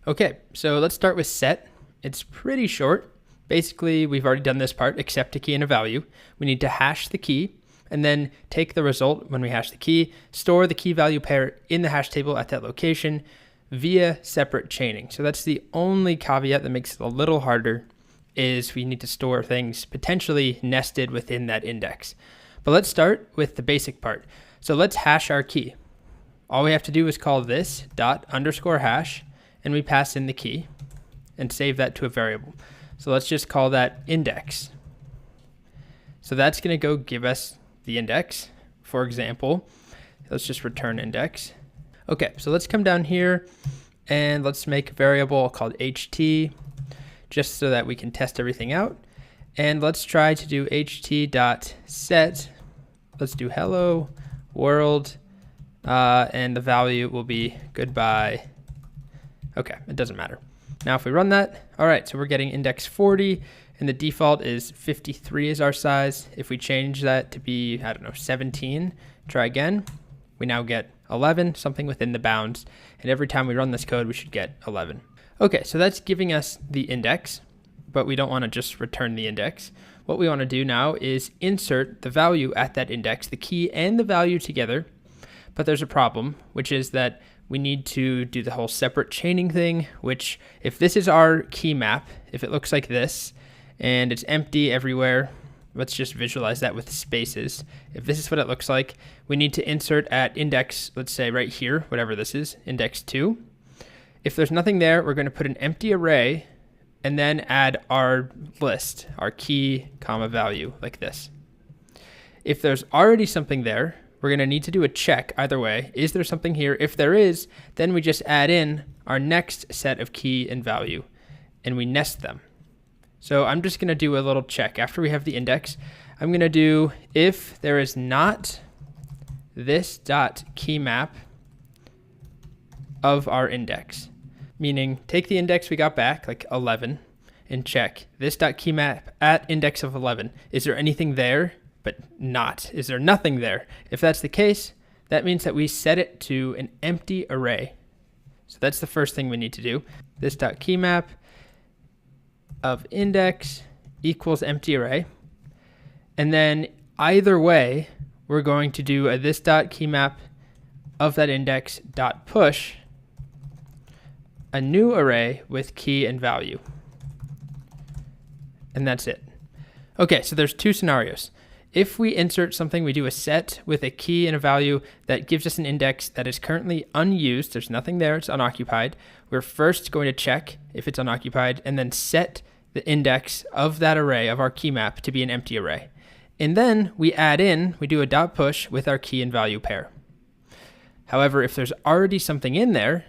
Okay, so let's start with set. It's pretty short. Basically, we've already done this part, accept a key and a value. We need to hash the key and then take the result when we hash the key, store the key value pair in the hash table at that location via separate chaining. So that's the only caveat that makes it a little harder, is we need to store things potentially nested within that index. But let's start with the basic part. So let's hash our key. All we have to do is call this ._hash, and we pass in the key and save that to a variable. So let's just call that index. So that's going to go give us the index. For example, let's just return index. Okay, so let's come down here and let's make a variable called ht, just so that we can test everything out. And let's try to do ht.set. Let's do hello world, and the value will be goodbye. Okay, it doesn't matter. Now if we run that, all right, so we're getting index 40, and the default is 53 is our size. If we change that to be, I don't know, 17, try again, we now get 11, something within the bounds, and every time we run this code, we should get 11. Okay, so that's giving us the index, but we don't want to just return the index. What we want to do now is insert the value at that index, the key and the value together, but there's a problem, which is that we need to do the whole separate chaining thing, which if this is our key map, if it looks like this and it's empty everywhere, let's just visualize that with spaces. If this is what it looks like, we need to insert at index, let's say right here, whatever this is, index 2. If there's nothing there, we're going to put an empty array and then add our list, our key, comma, value, like this. If there's already something there, we're going to need to do a check either way. Is there something here? If there is, then we just add in our next set of key and value, and we nest them. So I'm just going to do a little check. After we have the index, I'm going to do if there is not this dot key map of our index, meaning take the index we got back, like 11, and check this dot key map at index of 11. Is there anything there? But not. Is there nothing there? If that's the case, that means that we set it to an empty array. So that's the first thing we need to do. This dot key map of index equals empty array. And then either way, we're going to do a this dot key map of that index dot push a new array with key and value. And that's it. Okay, so there's two scenarios. If we insert something, we do a set with a key and a value that gives us an index that is currently unused. There's nothing there, it's unoccupied. We're first going to check if it's unoccupied and then set the index of that array of our key map to be an empty array. And then we add in, we do a dot push with our key and value pair. However, if there's already something in there,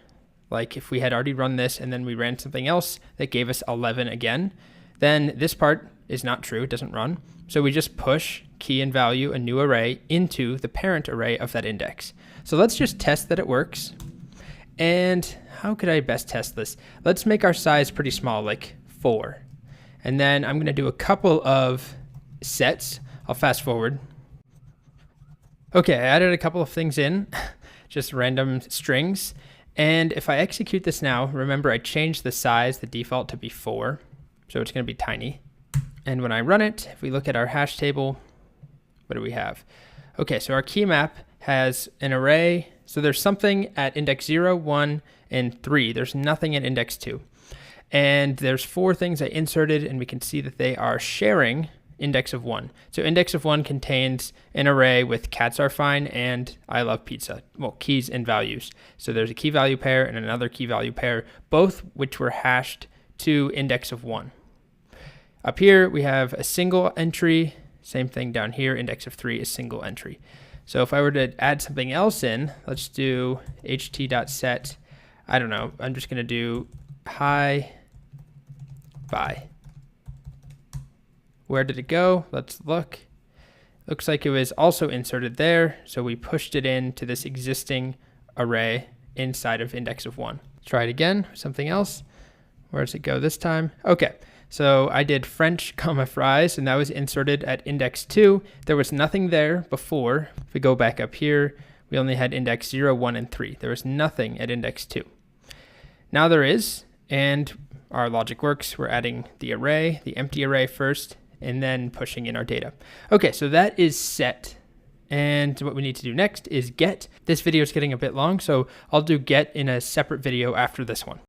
like if we had already run this and then we ran something else that gave us 11 again, then this part is not true, it doesn't run. So we just push key and value, a new array, into the parent array of that index. So let's just test that it works. And how could I best test this? Let's make our size pretty small, like 4. And then I'm going to do a couple of sets. I'll fast forward. Okay, I added a couple of things in, just random strings. And if I execute this now, remember I changed the size, the default to be 4. So it's going to be tiny. And when I run it, if we look at our hash table, what do we have? Okay, so our key map has an array. So there's something at index 0, 1, and 3. There's nothing at index 2. And there's 4 things I inserted, and we can see that they are sharing index of 1. So index of 1 contains an array with cats are fine and I love pizza. Well, keys and values. So there's a key value pair and another key value pair, both which were hashed to index of 1. Up here, we have a single entry. Same thing down here, index of 3 is single entry. So if I were to add something else in, let's do ht.set. I don't know, I'm just going to do hi, bye. Where did it go? Let's look. Looks like it was also inserted there. So we pushed it into this existing array inside of index of 1. Let's try it again, something else. Where does it go this time? Okay. So I did French, fries, and that was inserted at index 2. There was nothing there before. If we go back up here, we only had index 0, 1, and 3. There was nothing at index 2. Now there is, and our logic works. We're adding the array, the empty array first, and then pushing in our data. Okay, so that is set. And what we need to do next is get. This video is getting a bit long, so I'll do get in a separate video after this one.